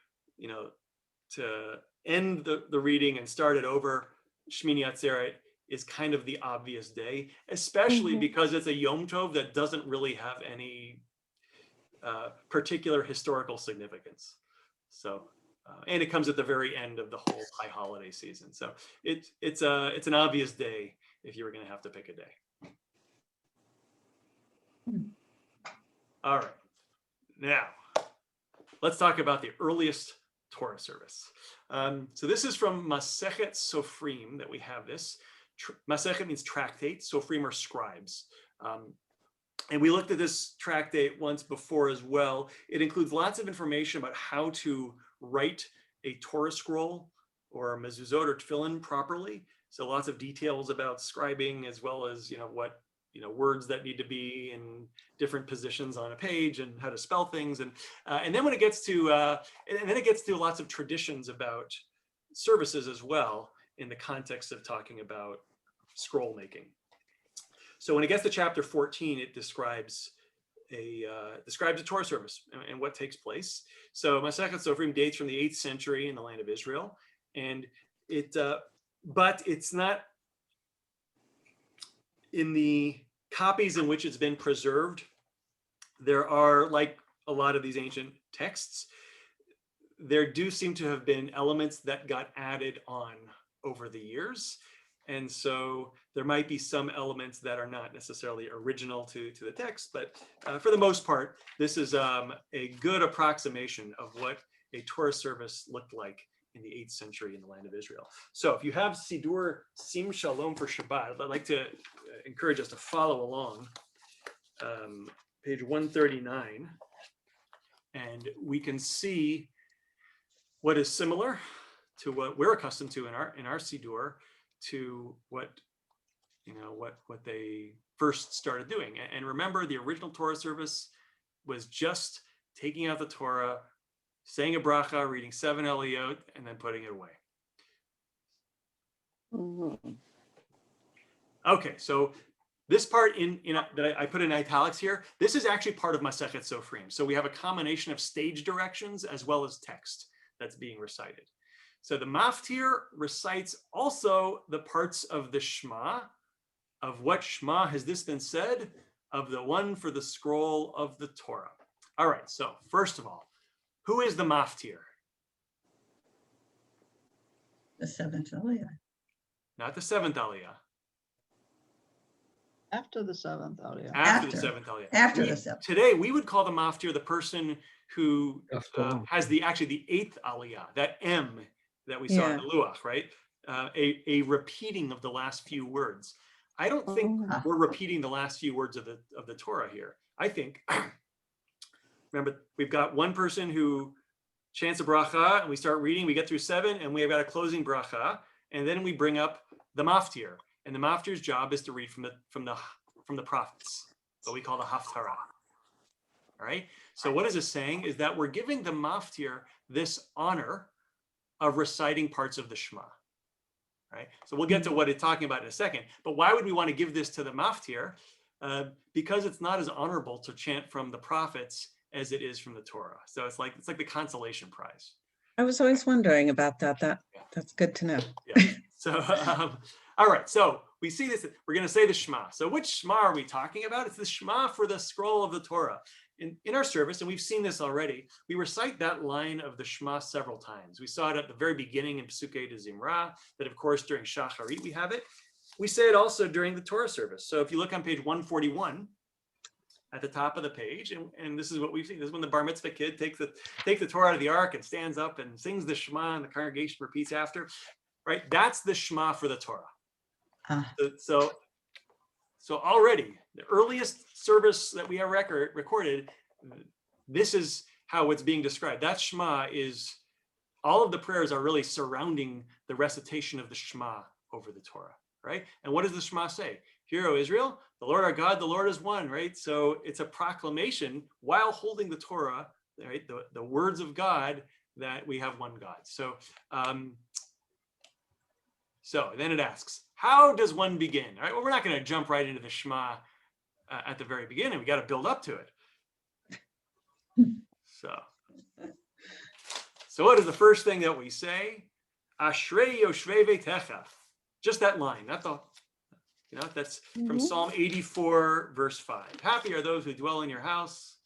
end the reading and start it over, Shmini Atzeret is kind of the obvious day, especially because it's a Yom Tov that doesn't really have any particular historical significance. So, and it comes at the very end of the whole high holiday season. So it's an obvious day if you were going to have to pick a day. All right, now let's talk about the earliest Torah service. So this is from Masechet Sofrim that we have this. Masechet means tractate, Sofrim are scribes. And we looked at this tractate once before as well. It includes lots of information about how to write a Torah scroll or mezuzot or tefillin properly. So lots of details about scribing, as well as, what, words that need to be in different positions on a page and how to spell things. And then when it gets to, and then it gets to lots of traditions about services as well, in the context of talking about scroll making. So when it gets to chapter 14, it describes a Torah service and what takes place. So Masechet Sofrim dates from the 8th century in the land of Israel, and but it's not in the copies in which it's been preserved. There are, like a lot of these ancient texts, there do seem to have been elements that got added on over the years. And so there might be some elements that are not necessarily original to the text, but for the most part, this is a good approximation of what a Torah service looked like in the 8th century in the land of Israel. So if you have Siddur Sim Shalom for Shabbat, I'd like to encourage us to follow along, page 139, and we can see what is similar to what we're accustomed to in our Siddur, to what they first started doing. And remember, the original Torah service was just taking out the Torah, saying a bracha, reading 7 Aliyot, and then putting it away. Okay, so this part that I put in italics here, this is actually part of Masechet Sofrim. So we have a combination of stage directions as well as text that's being recited. So the Maftir recites also the parts of the Shema, of what Shema has this been said, of the one for the scroll of the Torah. All right, so first of all, who is the Maftir? The 7th Aliyah. Not the 7th Aliyah. After the 7th Aliyah. After the 7th Aliyah. After the 7th. Today, we would call the Maftir the person who has the 8th Aliyah, that M that we saw in the Luach, right? A repeating of the last few words. I don't think we're repeating the last few words of the Torah here. I think, remember, we've got one person who chants a bracha, and we start reading, we get through 7, and we've got a closing bracha, and then we bring up the Maftir. And the Maftir's job is to read from the prophets, what we call the Haftarah. All right. So what is it saying is that we're giving the Maftir this honor of reciting parts of the Shema. Right. So we'll get to what it's talking about in a second. But why would we want to give this to the Maftir? Because it's not as honorable to chant from the prophets as it is from the Torah. So it's like the consolation prize. I was always wondering about that. That's good to know. Yeah. So, all right. So we see this. We're going to say the Shema. So which Shema are we talking about? It's the Shema for the scroll of the Torah. In our service, and we've seen this already, we recite that line of the Shema several times. We saw it at the very beginning in Pesukei de Zimra, but of course during Shacharit we have it. We say it also during the Torah service. So if you look on page 141, at the top of the page, and this is what we've seen. This is when the bar mitzvah kid takes the Torah out of the ark and stands up and sings the Shema, and the congregation repeats after. Right? That's the Shema for the Torah. So already, the earliest service that we have recorded, this is how it's being described. That Shema is, all of the prayers are really surrounding the recitation of the Shema over the Torah, right? And what does the Shema say? Hear, O Israel, the Lord our God, the Lord is one, right? So it's a proclamation while holding the Torah, right? The words of God, that we have one God. So then it asks, how does one begin? All right, well, we're not going to jump right into the Shema at the very beginning. We got to build up to it. So what is the first thing that we say? Ashrei yoshvei veitecha. Just that line. That's all. That's from Psalm 84, verse 5. Happy are those who dwell in your house.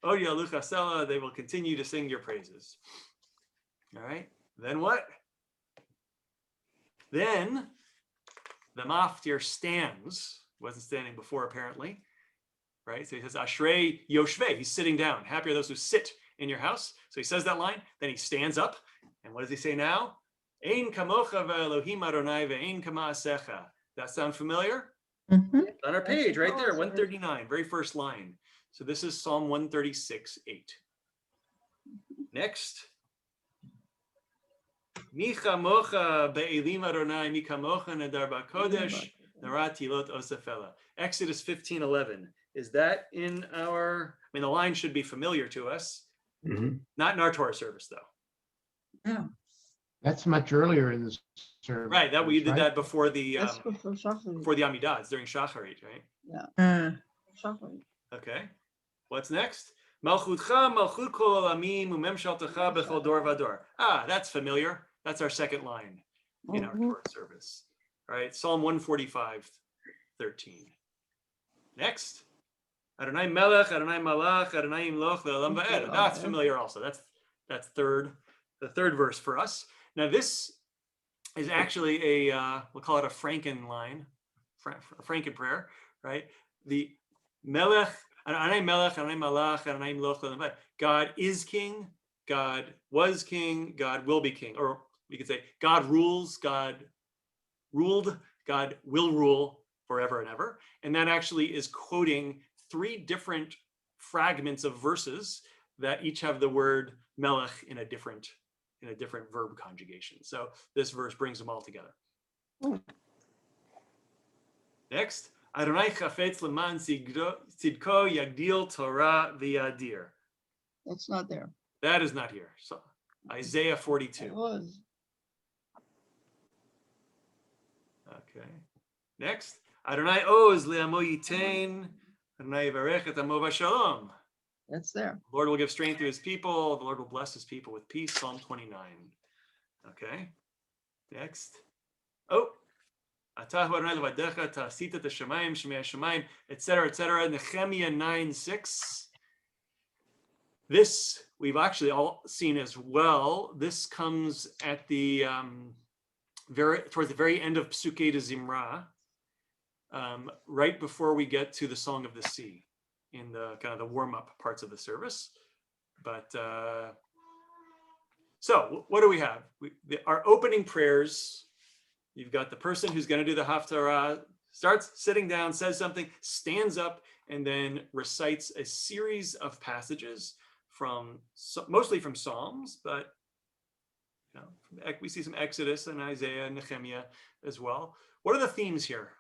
Odia luchasela, they will continue to sing your praises. All right. Then what? Then the Maftir stands, wasn't standing before apparently, right? So he says, Ashrei yoshvei, he's sitting down. Happy are those who sit in your house. So he says that line, then he stands up. And what does he say now? Ein kamocha ve'Elohim Adonai ve'ein kama'asecha. That sound familiar? Mhm. On our page, right there, 139, very first line. So this is Psalm 136:8. Next. Mi chamocha be'elim Adonai, mi kamocha nedar ba'kodesh, narat tilot osefela. Exodus 15:11. Is that in our, I mean, the line should be familiar to us. Not in our Torah service, though. Yeah. That's much earlier in the service. Right, that we did right? that before the That's before Shacharit. before the Amidah. It's during Shacharit, right? Uh, Shacharit. Okay. What's next? Malchutcha malchut kol olamim umemshaltecha bechol dor vador. Ah, that's familiar. That's our second line in our Torah service. All right, Psalm 145:13. Next. Adonai melech, Adonai malach, Adonai imloch le'olam va'ed. That's familiar also. That's the third verse for us. Now this is actually a we'll call it a Franken line, Franken prayer, right? The melech, Adonai melech, Adonai malach, Adonai imloch le'olam va'ed. God is king, God was king, God will be king, or we could say God rules, God ruled, God will rule forever and ever. And that actually is quoting 3 different fragments of verses that each have the word melech in a different verb conjugation. So this verse brings them all together. Next, Adonai chafetz leman tzidko yagdil Torah v'yadir. That's not there. That is not here. So Isaiah It 42. was. Okay. Next, Adonai oz le'amo yitain, Adonai yivarech et amo b'shalom. That's there. The Lord will give strength to his people. The Lord will bless his people with peace. Psalm 29. Okay. Next. Oh. Atah Adonai levadecha ta'asita t'shamayim shemei hashamayim, etc., etc. Nehemiah 9:6. This we've actually all seen as well. This comes at the towards the very end of Psukei de Zimra, right before we get to the Song of the Sea, in the kind of the warm-up parts of the service. But so what do we have? Our opening prayers. You've got the person who's going to do the Haftarah, starts sitting down, says something, stands up, and then recites a series of passages from mostly from Psalms, but we see some Exodus and Isaiah and Nehemiah as well. What are the themes here?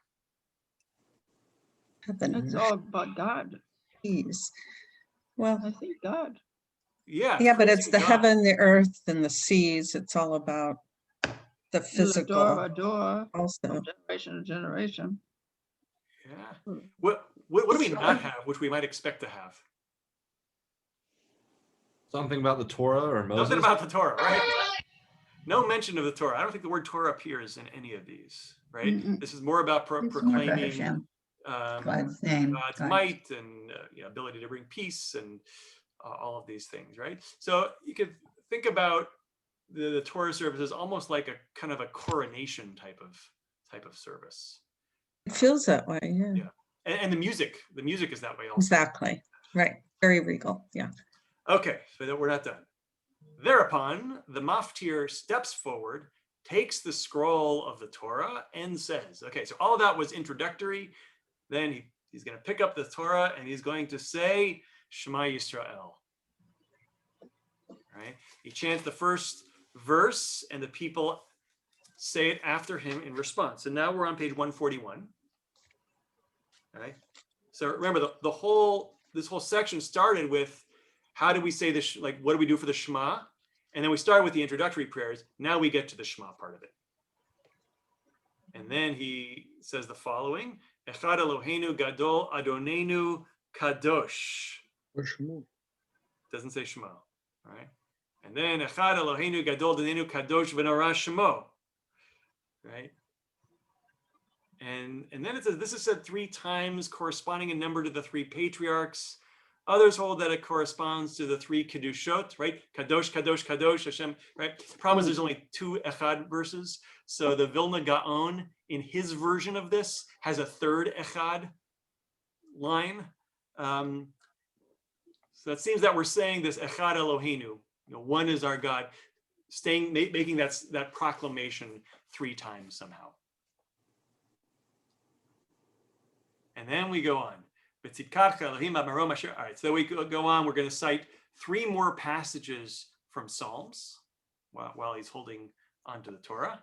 It's all about God. Please. Well, I think God. yeah, but it's praising the God. heaven, the earth, and the seas. It's all about the physical Adore, also. from generation to generation. Yeah. What do we not have, which we might expect to have? Something about the Torah or Moses? Nothing about the Torah, right? No mention of the Torah. I don't think the word Torah appears in any of these, right? Mm-mm. This is more about It's more about proclaiming Hashem, God's God's name. might and ability to bring peace and all of these things, right? So you could think about the Torah service as almost like a kind of a coronation type of service. It feels that way, yeah. Yeah. And the music is that way also. Exactly. Right. Very regal. Yeah. Okay, so that we're not done. Thereupon, the maftir steps forward, takes the scroll of the Torah, and says, okay, so all of that was introductory. Then he's going to pick up the Torah and he's going to say, Shema Yisrael. Right? He chants the first verse and the people say it after him in response. So now we're on page 141. All right. So remember this whole section started with how do we say this, like what do we do for the Shema? And then we started with the introductory prayers. Now we get to the Shema part of it. And then he says the following, Echad Eloheinu Gadol Adonenu Kadosh. Doesn't say Shema. All right. And then Echad Eloheinu Gadol Adonenu Kadosh V'Norah Shemo. Right. And then it says this is said 3 times, corresponding in number to the 3 patriarchs. Others hold that it corresponds to the 3 Kedushot, right? Kadosh, Kadosh, Kadosh, Hashem, right? The problem is there's only 2 Echad verses. So the Vilna Gaon, in his version of this, has a 3rd Echad line. So it seems that we're saying this Echad Eloheinu, one is our God. making that proclamation 3 times somehow. And then we go on. All right, so we go on. We're going to cite 3 more passages from Psalms while he's holding onto the Torah.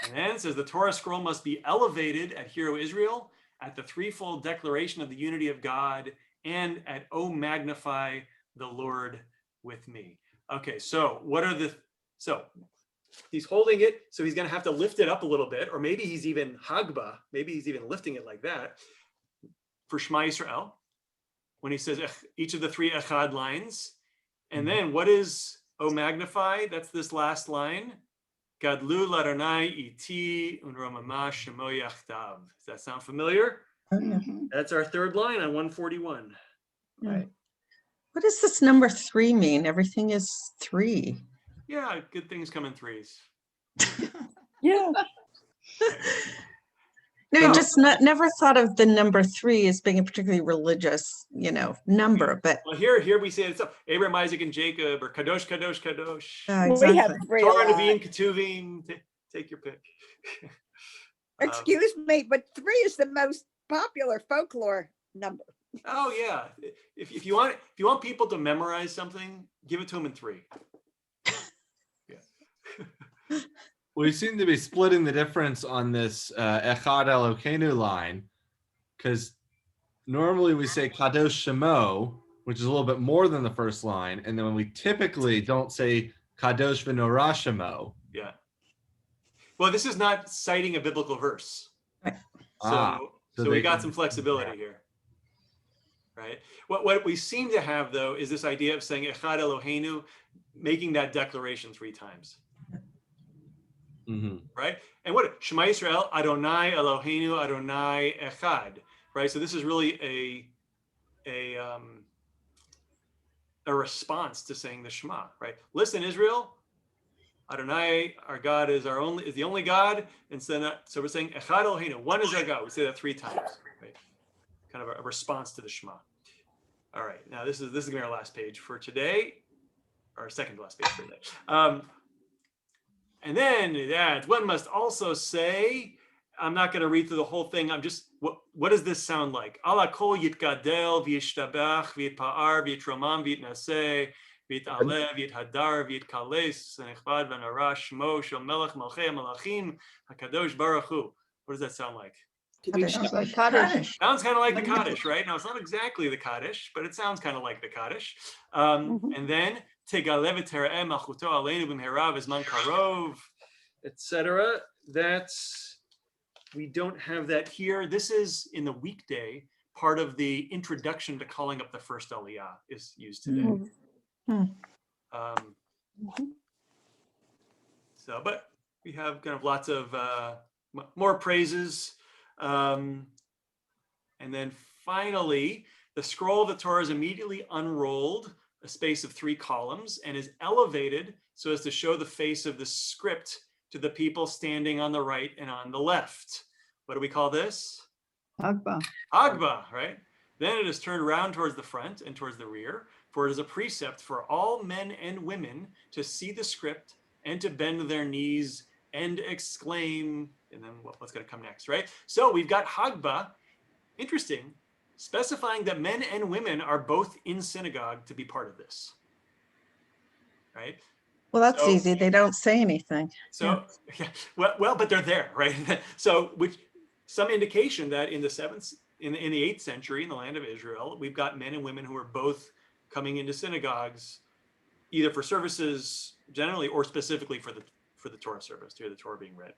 And then it says the Torah scroll must be elevated at Hear O Israel, at the threefold declaration of the unity of God, and at O magnify the Lord with me. Okay, so so he's holding it, so he's going to have to lift it up a little bit, or maybe he's even hagba, maybe he's even lifting it like that for Shema Yisrael, when he says each of the 3 echad lines. And then what is O magnify? That's this last line. Gadlu l'Adonai iti unromama shemo yachtav. Does that sound familiar? That's our 3rd line on 141. Right. What does this number 3 mean? Everything is 3. Yeah, good things come in 3s. Yeah. No, just never thought of the number 3 as being a particularly religious, number, but Well, here we say it's Abraham, Isaac, and Jacob, or Kadosh, Kadosh, Kadosh. We have exactly. 3 Torah, a lot. Nevi'im, Ketuvim. Take your pick. Excuse me, but 3 is the most popular folklore number. Oh yeah. If you want people to memorize something, give it to them in 3. Yeah. We seem to be splitting the difference on this Echad Elokeinu line, because normally we say Kadosh Shemo, which is a little bit more than the first line, and then when we typically don't say Kadosh V'Norah Shemo. Yeah. Well, this is not citing a biblical verse. So we got some flexibility here. Right. What we seem to have, though, is this idea of saying Echad Eloheinu, making that declaration 3 times. Mm-hmm. Right. And what Shema Yisrael, Adonai Eloheinu, Adonai Echad. Right. So this is really a response to saying the Shema. Right. Listen, Israel, Adonai, our God, is the only God. And so we're saying Echad Eloheinu, one is our God. We say that 3 times. Right. Kind of a response to the Shema. All right. Now this is going to be our last page for today, our second to last page for today. And then one must also say, I'm not going to read through the whole thing. I'm just, what does this sound like? Ala kol yitgadel v'yishtabach v'yitpa'ar v'yitromam v'yitnaseh v'yitaleh v'yithadar v'yitkales v'nechbad v'nara shmo shel melech malchei malachim hakadosh baruch hu. What does that sound like? Sounds like Kaddish. Sounds kind of like the Kaddish, right? Now, it's not exactly the Kaddish, but it sounds kind of like the Kaddish. And then, Tegalev tera'eh malchuto aleinu b'mehera v'zman karov, etc. We don't have that here. This is in the weekday. Part of the introduction to calling up the first Aliyah is used today. So, but we have kind of lots of more praises. And then finally, the scroll of the Torah is immediately unrolled, a space of 3 columns, and is elevated so as to show the face of the script to the people standing on the right and on the left. What do we call this? Hagba. Hagba, right? Then it is turned around towards the front and towards the rear, for it is a precept for all men and women to see the script and to bend their knees and exclaim, and then what's going to come next, right? So we've got Hagba, interesting, specifying that men and women are both in synagogue to be part of this, right? well, that's easy. They don't say anything. So, yeah, well, but they're there, right? So, which some indication that in the 8th century, in the land of Israel, we've got men and women who are both coming into synagogues, either for services generally or specifically for the Torah service, to hear the Torah being read.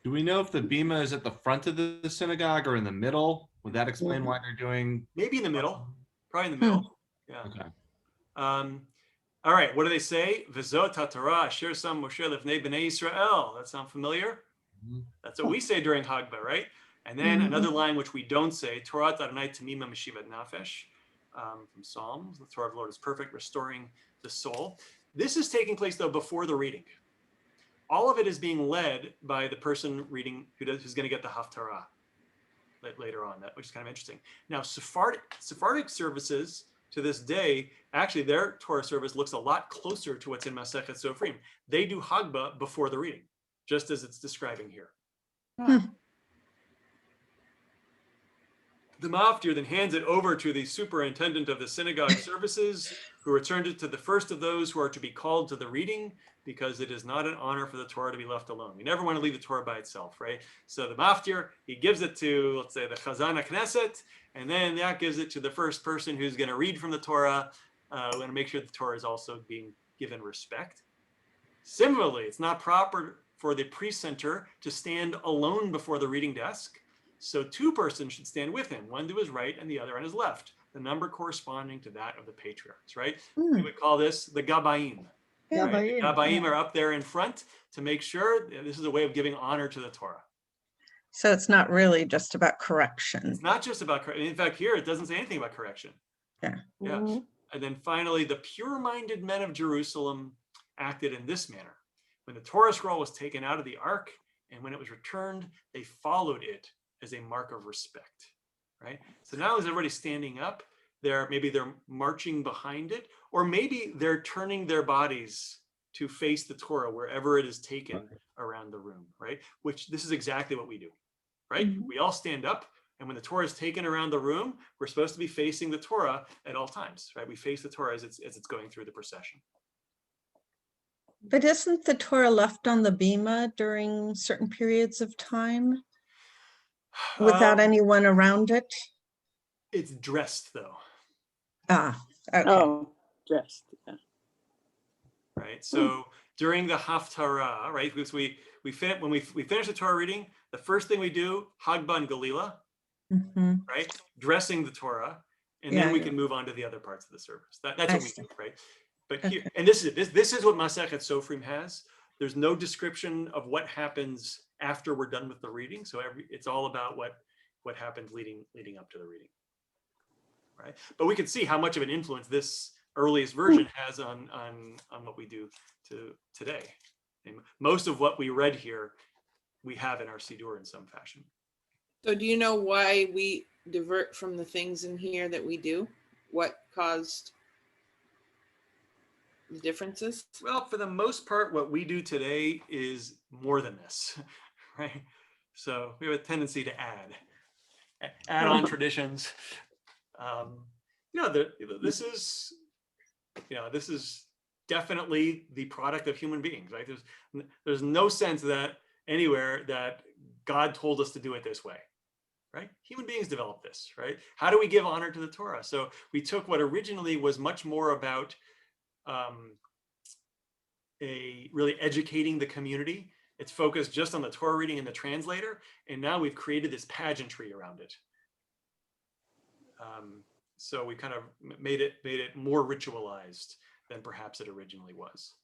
Do we know if the bima is at the front of the synagogue or in the middle? Would that explain why they're doing? Maybe in the middle, probably in the middle. Yeah. Okay. All right. What do they say? V'zot haTorah asher sam Moshe lefnei bnei Yisrael. That sound familiar? That's what we say during Hagba, right? And then another line which we don't say, Torah Adonai tamima meshivat nafesh, from Psalms. The Torah of the Lord is perfect, restoring the soul. This is taking place though before the reading. All of it is being led by the person reading who's going to get the Haftarah later on, which is kind of interesting. Now, Sephardic services to this day, actually their Torah service looks a lot closer to what's in Masechet Sofrim. They do Hagba before the reading, just as it's describing here. The Maftir then hands it over to the superintendent of the synagogue services, who returns it to the first of those who are to be called to the reading, because it is not an honor for the Torah to be left alone. We never want to leave the Torah by itself, right? So the Maftir, he gives it to, let's say, the Chazan Knesset, and then that gives it to the first person who's going to read from the Torah. We want to make sure the Torah is also being given respect. Similarly, it's not proper for the precentor to stand alone before the reading desk. So two persons should stand with him, one to his right and the other on his left, the number corresponding to that of the patriarchs, right? We would call this the Gabaim. Right? The Gabaim are up there in front to make sure this is a way of giving honor to the Torah. So it's not really just about correction. It's not just about correction. In fact, here it doesn't say anything about correction. Yeah. And then finally, the pure-minded men of Jerusalem acted in this manner. When the Torah scroll was taken out of the ark and when it was returned, they followed it as a mark of respect, right? So now as everybody's standing up, maybe they're marching behind it, or maybe they're turning their bodies to face the Torah wherever it is taken around the room, right? Which this is exactly what we do, right? We all stand up, and when the Torah is taken around the room, we're supposed to be facing the Torah at all times, right? We face the Torah as it's going through the procession. But isn't the Torah left on the bima during certain periods of time without anyone around it? It's dressed though. Ah, okay. Oh, dressed. Yeah. Right. So during the Haftarah, right? Because when we finish the Torah reading, the first thing we do, Hagba and Galila, right? Dressing the Torah, and then we can move on to the other parts of the service. That's what we do, right? But here, and this is what Masechet Sofrim has. There's no description of what happens after we're done with the reading. So it's all about what happened leading up to the reading, right? But we can see how much of an influence this earliest version has on what we do today. And most of what we read here, we have in our Siddur in some fashion. So do you know why we divert from the things in here that we do? What caused the differences? Well, for the most part, what we do today is more than this, right? So we have a tendency to add on traditions. This is definitely the product of human beings, right? There's no sense that anywhere that God told us to do it this way, right? Human beings developed this, right? How do we give honor to the Torah? So we took what originally was much more about really educating the community. It's focused just on the Torah reading and the translator, and now we've created this pageantry around it. So we kind of made it more ritualized than perhaps it originally was.